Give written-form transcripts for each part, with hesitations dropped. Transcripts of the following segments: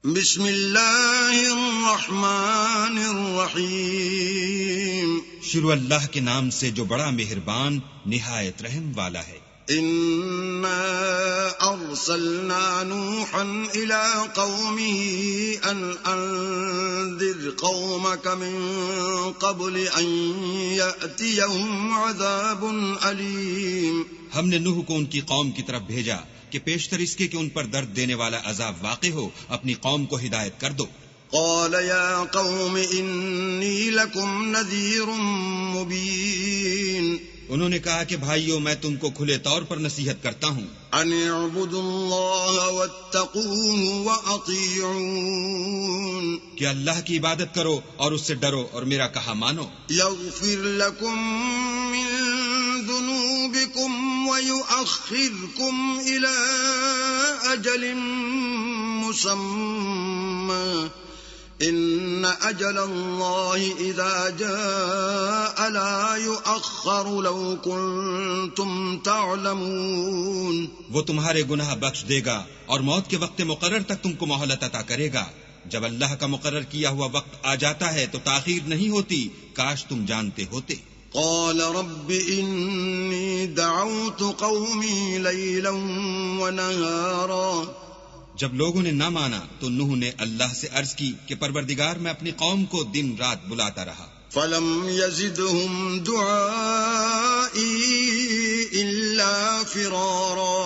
بسم اللہ الرحمن الرحیم، شروع اللہ کے نام سے جو بڑا مہربان نہایت رحم والا ہے۔ انا ارسلنا نوحا الى قومه ان انذر قومك من قبل ان يأتيهم عذاب علیم۔ ہم نے نوح کو ان کی قوم کی طرف بھیجا کہ پیشتر اس کے کہ ان پر درد دینے والا عذاب واقع ہو اپنی قوم کو ہدایت کر دو۔ قال يا قوم انی لکم نذیر مبین، انہوں نے کہا کہ بھائیو میں تم کو کھلے طور پر نصیحت کرتا ہوں، ان اعبدوا اللہ واتقوہ واطیعون، کہ اللہ کی عبادت کرو اور اس سے ڈرو اور میرا کہا مانو۔ یغفر لکم من ذنوبکم ویؤخرکم الی اجل مسمى ان اجل اللہ اذا جاء لا یؤخر لو کنتم تعلمون، وہ تمہارے گناہ بخش دے گا اور موت کے وقت مقرر تک تم کو مہلت عطا کرے گا۔ جب اللہ کا مقرر کیا ہوا وقت آ جاتا ہے تو تاخیر نہیں ہوتی، کاش تم جانتے ہوتے۔ قال رب انی دعوت قومی لیلا ونہارا، جب لوگوں نے نہ مانا تو نوح نے اللہ سے عرض کی کہ پروردگار میں اپنی قوم کو دن رات بلاتا رہا، فلم یزدہم دعائی الا فرارا،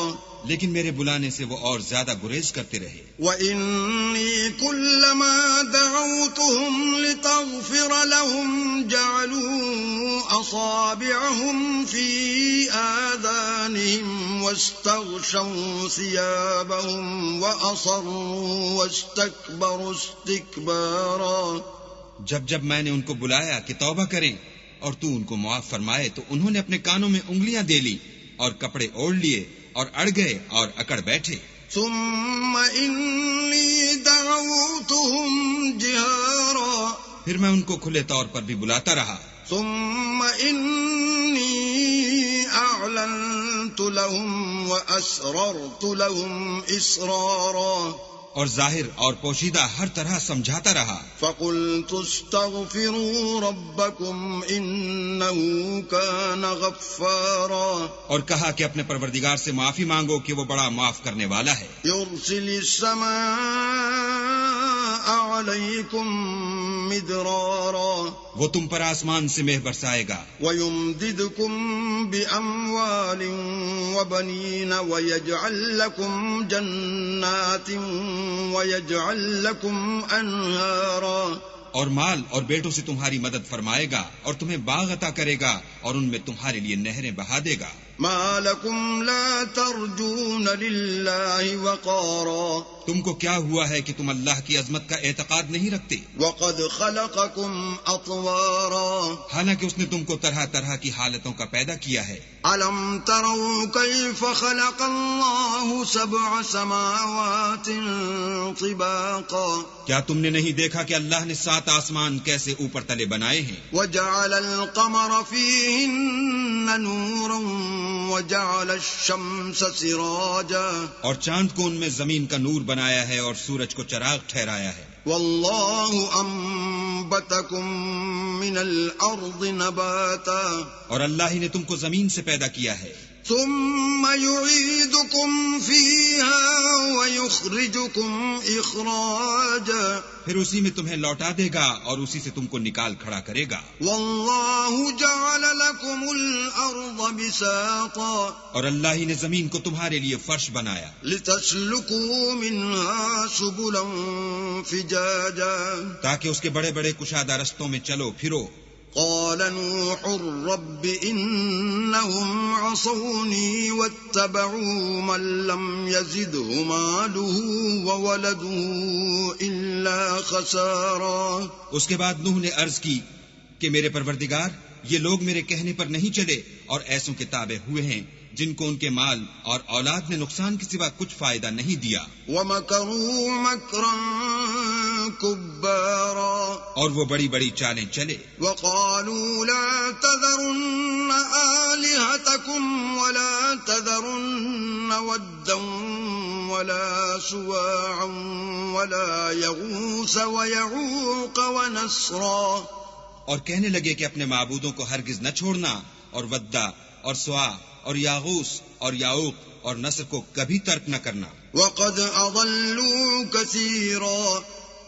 لیکن میرے بلانے سے وہ اور زیادہ گریز کرتے رہے۔ وَإِنِّي كُلَّمَا دَعَوْتُهُمْ لِتَغْفِرَ لَهُمْ جَعَلُوا أَصَابِعَهُمْ فِي آذَانِهِمْ وَاسْتَغْشَوْا ثِيَابَهُمْ وَأَصَرُّوا وَاسْتَكْبَرُوا اسْتِكْبَارًا، جب میں نے ان کو بلایا کہ توبہ کریں اور تو ان کو معاف فرمائے تو انہوں نے اپنے کانوں میں انگلیاں دے لی اور کپڑے اوڑھ لیے اور اڑ گئے اور اکڑ بیٹھے۔ ثم انی دعوتهم جہارا، پھر میں ان کو کھلے طور پر بھی بلاتا رہا۔ ثم انی اعلنت لهم واسررت لهم اسرارا، اور ظاہر اور پوشیدہ ہر طرح سمجھاتا رہا۔ فقلت استغفروا ربکم انه کان غفارا، اور کہا کہ اپنے پروردگار سے معافی مانگو کہ وہ بڑا معاف کرنے والا ہے۔ یرسل السماء علیکم مدرارا، وہ تم پر آسمان سے مہ برسائے گا، وَيُمْدِدْكُمْ بِأَمْوَالٍ وَبَنِينَ وَيَجْعَلْ لَكُمْ جَنَّاتٍ وَيَجْعَلْ لَكُمْ أَنْهَارًا، اور مال اور بیٹوں سے تمہاری مدد فرمائے گا اور تمہیں باغ عطا کرے گا اور ان میں تمہارے لیے نہریں بہا دے گا۔ مَا لَكُمْ لَا تَرْجُونَ لِلَّهِ وَقَارًا، تم کو کیا ہوا ہے کہ تم اللہ کی عظمت کا اعتقاد نہیں رکھتے، وَقَدْ خَلَقَكُمْ أَطْوَارًا، حالانکہ اس نے تم کو طرح طرح کی حالتوں کا پیدا کیا ہے۔ أَلَمْ تَرَوْا كَيْفَ خَلَقَ اللَّهُ سَبْعَ سَمَاوَاتٍ طِبَاقًا، کیا تم نے نہیں دیکھا کہ اللہ نے 7 آسمان کیسے اوپر تلے بنائے ہیں؟ وَجَعَلَ الْقَمَرَ فِيهِنَّ نُورًا وَجَعَلَ الشَّمْسَ سِرَاجًا، اور چاند کو ان میں زمین کا نور بنایا ہے اور سورج کو چراغ ٹھہرایا ہے۔ وَاللَّهُ أَنبَتَكُم مِّنَ الْأَرْضِ نَبَاتًا، اور اللہ ہی نے تم کو زمین سے پیدا کیا ہے، ثُمَّ يُعِيدُكُمْ فِيهَا وَيُخْرِجُكُمْ إِخْرَاجًا، پھر اسی میں تمہیں لوٹا دے گا اور اسی سے تم کو نکال کھڑا کرے گا۔ وَاللَّهُ جَعَلَ لَكُمُ الْأَرْضَ بِسَاطًا، اور اللہ ہی نے زمین کو تمہارے لیے فرش بنایا لِتَسْلُكُوا مِنْهَا سُبُلًا فِجَاجًا، تاکہ اس کے بڑے بڑے کشادہ رستوں میں چلو پھرو۔ قال نوح رب إنهم عصوني واتبعوا من لم يزده ماله وولده إلا خسارا، اس کے بعد نوح نے عرض کی کہ میرے پروردگار یہ لوگ میرے کہنے پر نہیں چلے اور ایسوں کے تابع ہوئے ہیں جن کو ان کے مال اور اولاد نے نقصان کے سوا کچھ فائدہ نہیں دیا۔ وَمَكَرُوا مَكْرًا كُبَّارًا، اور وہ بڑی بڑی چالیں چلے۔ وَقَالُوا لَا تَذَرُنَّ آلِهَتَكُمْ وَلَا تَذَرُنَّ وَدًّا ولا سواعا ولا يغوث ويعوق ونسرا، اور کہنے لگے کہ اپنے معبودوں کو ہرگز نہ چھوڑنا، اور ودا اور سوا اور یاغوس اور یاؤق اور نصر کو کبھی ترک نہ کرنا۔ وقد أضلوا كثيرا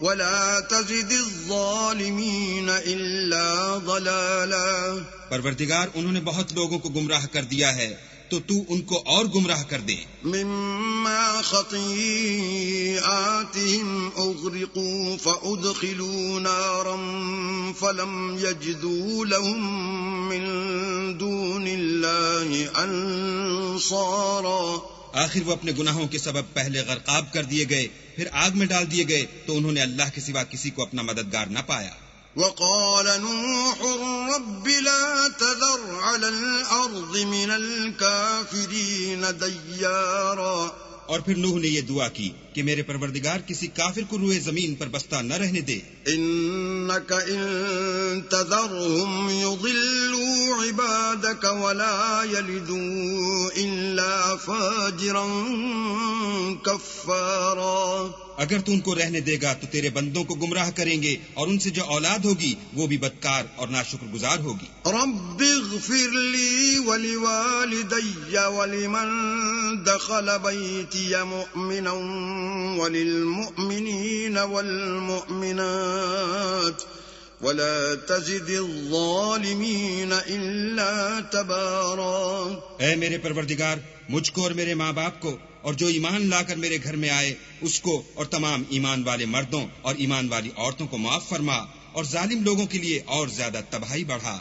ولا تزد الظالمين إلا ضلالا۔ پروردگار انہوں نے بہت لوگوں کو گمراہ کر دیا ہے، تو تو ان کو اور گمراہ کر دے۔ مما خطيئاتهم أغرقوا فأدخلوا نارا فلم يجدوا لهم من دون الله أنصارا۔ آخر وہ اپنے گناہوں کے سبب پہلے غرقاب کر دیے گئے، پھر آگ میں ڈال دیے گئے، تو انہوں نے اللہ کے سوا کسی کو اپنا مددگار نہ پایا۔ وقال نوح رب لا تذر على الأرض من الكافرين ديارا۔ اور پھر نوح نے یہ دعا کی کہ میرے پروردگار کسی کافر کو روئے زمین پر بستہ نہ رہنے دے۔ إنك إن تذرهم يضلوا عبادك ولا يلدوا إلا فاجرا كفارا۔ اگر تو ان کو رہنے دے گا تو تیرے بندوں کو گمراہ کریں گے، اور ان سے جو اولاد ہوگی وہ بھی بدکار اور ناشکر گزار ہوگی۔ رب اغفر لي ولوالدي ولمن دخل بيتي مؤمنا وللمؤمنين والمؤمنات ولا تزد الظالمين إلا تبارا۔ اے میرے پروردگار، مجھ کو اور میرے ماں باپ کو اور جو ایمان لا کر میرے گھر میں آئے اس کو اور تمام ایمان والے مردوں اور ایمان والی عورتوں کو معاف فرما، اور ظالم لوگوں کے لیے اور زیادہ تباہی بڑھا۔